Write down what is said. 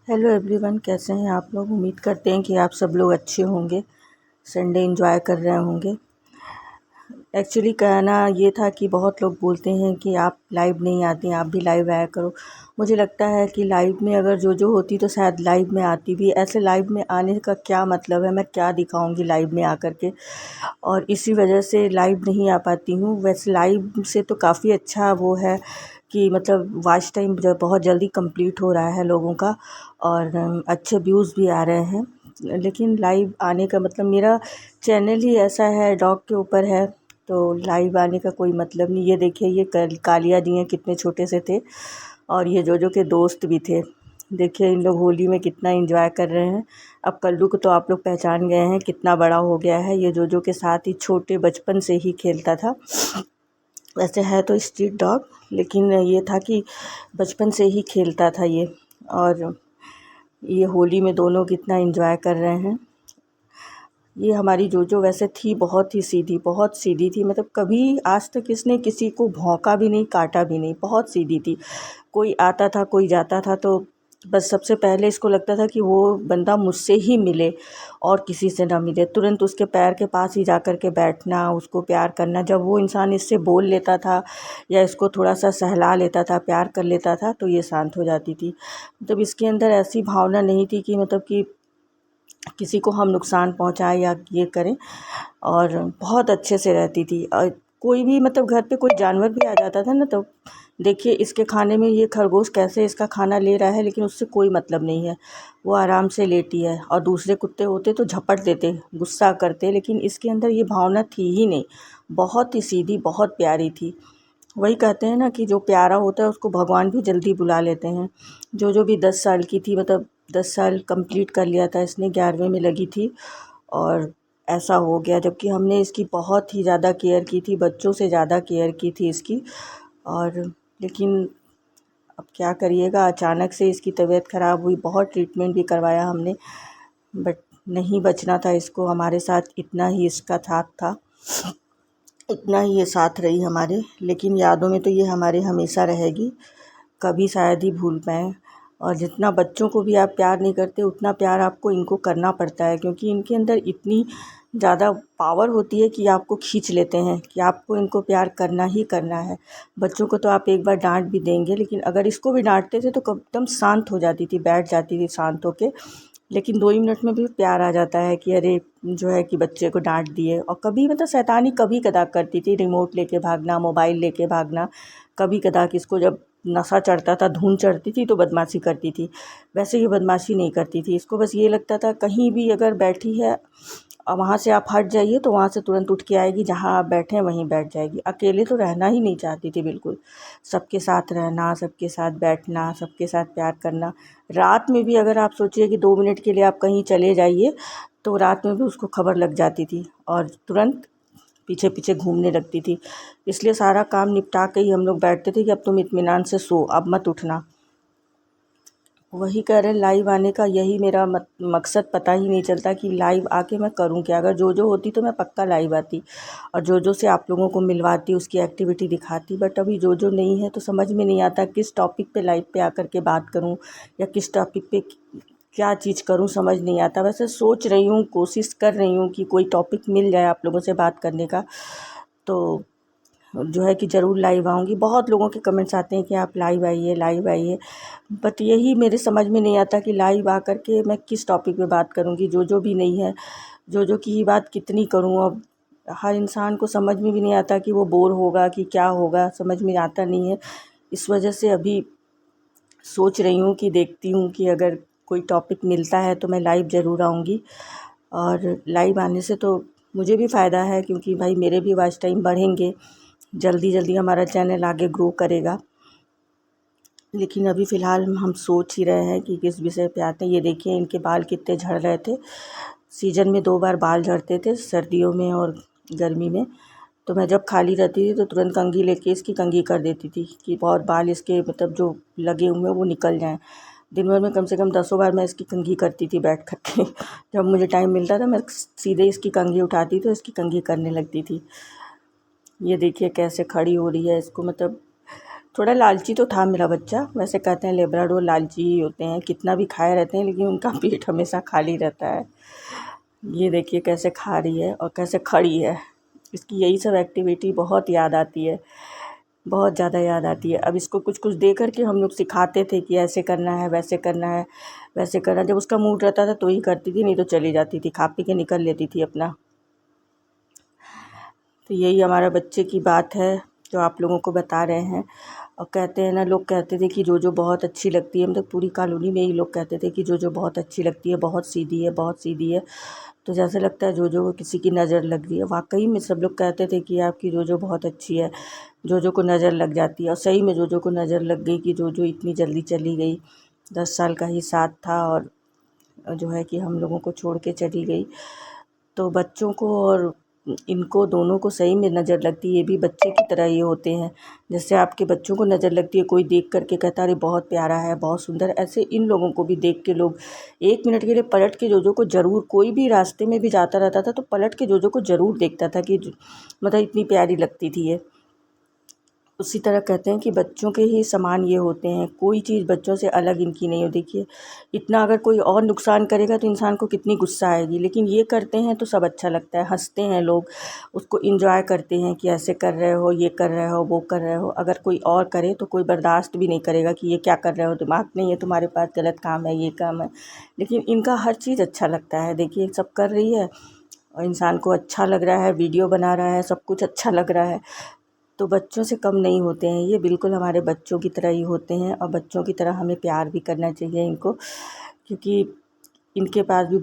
Hello everyone, कैसे हैं आप लोग। उम्मीद करते हैं कि आप सब लोग अच्छे होंगे, संडे एंजॉय कर रहे होंगे। एक्चुअली कहना ये था कि बहुत लोग बोलते हैं कि आप लाइव नहीं आती, आप भी लाइव आया करो। मुझे लगता है कि लाइव में अगर जो होती तो शायद लाइव में आती भी। ऐसे लाइव में आने का क्या मतलब है, मैं क्या दिखाऊंगी लाइव में आकर के, और इसी वजह से लाइव नहीं आ पाती हूँ। वैसे लाइव से तो काफ़ी अच्छा वो है कि मतलब वॉच टाइम बहुत जल्दी कंप्लीट हो रहा है लोगों का, और अच्छे व्यूज़ भी आ रहे हैं। लेकिन लाइव आने का मतलब, मेरा चैनल ही ऐसा है, डॉग के ऊपर है, तो लाइव आने का कोई मतलब नहीं। ये देखिए, ये कालिया जी हैं, कितने छोटे से थे, और ये जोजो के दोस्त भी थे। देखिए इन लोग होली में कितना एंजॉय कर रहे हैं। अब कल्लू को तो आप लोग पहचान गए हैं, कितना बड़ा हो गया है। ये जोजो के साथ ही छोटे बचपन से ही खेलता था। वैसे है तो स्ट्रीट डॉग, लेकिन ये था कि बचपन से ही खेलता था ये। और ये होली में दोनों कितना एंजॉय कर रहे हैं। ये हमारी जोजो वैसे थी बहुत सीधी थी, मतलब कभी आज तक इसने किसी को भौंका भी नहीं, काटा भी नहीं। बहुत सीधी थी। कोई आता था, कोई जाता था, तो बस सबसे पहले इसको लगता था कि वो बंदा मुझसे ही मिले और किसी से ना मिले। तुरंत उसके पैर के पास ही जा कर के बैठना, उसको प्यार करना। जब वो इंसान इससे बोल लेता था या इसको थोड़ा सा सहला लेता था, प्यार कर लेता था, तो ये शांत हो जाती थी। मतलब इसके अंदर ऐसी भावना नहीं थी कि मतलब कि किसी को हम नुकसान पहुंचाएं या ये करें। और बहुत अच्छे से रहती थी। और कोई भी मतलब घर पे कोई जानवर भी आ जाता था ना, तो देखिए इसके खाने में ये खरगोश कैसे इसका खाना ले रहा है, लेकिन उससे कोई मतलब नहीं है। वो आराम से लेटी है, और दूसरे कुत्ते होते तो झपट देते, गुस्सा करते, लेकिन इसके अंदर ये भावना थी ही नहीं। बहुत ही सीधी, बहुत प्यारी थी। वही कहते हैं ना कि जो प्यारा होता है उसको भगवान भी जल्दी बुला लेते हैं। जो भी 10 साल की थी, मतलब 10 साल कंप्लीट कर लिया था इसने, 11वें में लगी थी, और ऐसा हो गया। जबकि हमने इसकी बहुत ही ज़्यादा केयर की थी, बच्चों से ज़्यादा केयर की थी इसकी। और लेकिन अब क्या करिएगा, अचानक से इसकी तबीयत ख़राब हुई। बहुत ट्रीटमेंट भी करवाया हमने, बट नहीं बचना था इसको। हमारे साथ इतना ही इसका साथ था, इतना ही ये साथ रही हमारे। लेकिन यादों में तो ये हमारे हमेशा रहेगी, कभी शायद ही भूल पाएँ। और जितना बच्चों को भी आप प्यार नहीं करते, उतना प्यार आपको इनको करना पड़ता है, क्योंकि इनके अंदर इतनी ज़्यादा पावर होती है कि आपको खींच लेते हैं, कि आपको इनको प्यार करना ही करना है। बच्चों को तो आप एक बार डांट भी देंगे, लेकिन अगर इसको भी डांटते थे तो एकदम शांत हो जाती थी, बैठ जाती थी शांत होके। लेकिन 2 ही मिनट में भी प्यार आ जाता है कि अरे जो है कि बच्चे को डांट दिए। और कभी मतलब शैतानी कभी कदा करती थी, रिमोट लेके भागना, मोबाइल लेके भागना। कभी कदा किसको जब नशा चढ़ता था, धुन चढ़ती थी, तो बदमाशी करती थी। वैसे ये बदमाशी नहीं करती थी। इसको बस ये लगता था कहीं भी अगर बैठी है और वहाँ से आप हट जाइए, तो वहाँ से तुरंत उठ के आएगी, जहाँ आप बैठे हैं वहीं बैठ जाएगी। अकेले तो रहना ही नहीं चाहती थी बिल्कुल। सबके साथ रहना, सबके साथ बैठना, सबके साथ प्यार करना। रात में भी अगर आप सोचिए कि 2 मिनट के लिए आप कहीं चले जाइए, तो रात में भी उसको खबर लग जाती थी, और तुरंत पीछे पीछे घूमने लगती थी। इसलिए सारा काम निपटा के ही हम लोग बैठते थे कि अब तुम इत्मीनान से सो, अब मत उठना। वही कह रहे हैं, लाइव आने का यही मेरा मकसद। पता ही नहीं चलता कि लाइव आके मैं करूं क्या। अगर जो होती तो मैं पक्का लाइव आती, और जो से आप लोगों को मिलवाती, उसकी एक्टिविटी दिखाती। बट अभी जो नहीं है, तो समझ में नहीं आता किस टॉपिक पे लाइव पे आकर के बात करूं, या किस टॉपिक पे क्या चीज़ करूं, समझ नहीं आता। वैसे सोच रही हूँ, कोशिश कर रही हूँ कि कोई टॉपिक मिल जाए आप लोगों से बात करने का, तो जो है कि ज़रूर लाइव आऊँगी। बहुत लोगों के कमेंट्स आते हैं कि आप लाइव आइए, लाइव आइए। बट यही मेरे समझ में नहीं आता कि लाइव आकर के मैं किस टॉपिक पे बात करूँगी। जो भी नहीं है, जो की ही बात कितनी करूँ अब। हर इंसान को समझ में भी नहीं आता कि वो बोर होगा कि क्या होगा, समझ में आता नहीं है। इस वजह से अभी सोच रही हूँ कि देखती हूँ कि अगर कोई टॉपिक मिलता है तो मैं लाइव ज़रूर आऊँगी। और लाइव आने से तो मुझे भी फ़ायदा है, क्योंकि भाई मेरे भी वॉच टाइम बढ़ेंगे, जल्दी जल्दी हमारा चैनल आगे ग्रो करेगा। लेकिन अभी फ़िलहाल हम सोच ही रहे हैं कि किस विषय पे आते हैं। ये देखिए इनके बाल कितने झड़ रहे थे। सीज़न में 2 बार बाल झड़ते थे, सर्दियों में और गर्मी में। तो मैं जब खाली रहती थी तो तुरंत कंघी लेके इसकी कंघी कर देती थी, कि बहुत बाल इसके मतलब जो लगे हुए हैं वो निकल जाएं। दिन भर में कम से कम 10 बार मैं इसकी कंघी करती थी बैठ कर के। जब मुझे टाइम मिलता था, मैं सीधे इसकी कंघी उठाती तो इसकी कंघी करने लगती थी। ये देखिए कैसे खड़ी हो रही है, इसको मतलब थोड़ा लालची तो था मेरा बच्चा। वैसे कहते हैं लेब्राडोर लालची ही होते हैं, कितना भी खाए रहते हैं लेकिन उनका पेट हमेशा खाली रहता है। ये देखिए कैसे खा रही है और कैसे खड़ी है। इसकी यही सब एक्टिविटी बहुत याद आती है, बहुत ज़्यादा याद आती है। अब इसको कुछ कुछ दे कर के हम लोग सिखाते थे कि ऐसे करना है, वैसे करना है, वैसे करना है। जब उसका मूड रहता था तो ही करती थी, नहीं तो चली जाती थी, खा पी के निकल लेती थी अपना। तो यही हमारा बच्चे की बात है जो आप लोगों को बता रहे हैं। और कहते हैं ना, लोग कहते थे कि जो बहुत अच्छी लगती है, मतलब पूरी कॉलोनी में ही लोग कहते थे कि जो बहुत अच्छी लगती है, बहुत सीधी है, बहुत सीधी है। तो जैसे लगता है जो को किसी की नज़र लग रही है। वाकई में सब लोग कहते थे कि आपकी जो बहुत अच्छी है, जो को नज़र लग जाती है। और सही में जो को नज़र लग गई कि जो इतनी जल्दी चली गई। 10 साल का ही साथ था और जो है कि हम लोगों को छोड़ के चली गई। तो बच्चों को और इनको दोनों को सही में नज़र लगती है। ये भी बच्चे की तरह ही होते हैं। जैसे आपके बच्चों को नज़र लगती है, कोई देख कर के कहता अरे बहुत प्यारा है, बहुत सुंदर, ऐसे इन लोगों को भी देख के लोग 1 मिनट के लिए पलट के जो को ज़रूर, कोई भी रास्ते में भी जाता रहता था तो पलट के जो को ज़रूर देखता था कि मतलब इतनी प्यारी लगती थी ये। उसी तरह कहते हैं कि बच्चों के ही समान ये होते हैं, कोई चीज़ बच्चों से अलग इनकी नहीं हो। देखिए इतना अगर कोई और नुकसान करेगा तो इंसान को कितनी गुस्सा आएगी, लेकिन ये करते हैं तो सब अच्छा लगता है, हंसते हैं लोग, उसको इंजॉय करते हैं कि ऐसे कर रहे हो, ये कर रहे हो, वो कर रहे हो। अगर कोई और करे तो कोई बर्दाश्त भी नहीं करेगा कि ये क्या कर रहे हो, दिमाग नहीं है तुम्हारे पास, गलत काम है, ये काम है। लेकिन इनका हर चीज़ अच्छा लगता है। देखिए सब कर रही है और इंसान को अच्छा लग रहा है, वीडियो बना रहा है, सब कुछ अच्छा लग रहा है। तो बच्चों से कम नहीं होते हैं ये, बिल्कुल हमारे बच्चों की तरह ही होते हैं। और बच्चों की तरह हमें प्यार भी करना चाहिए इनको, क्योंकि इनके पास भी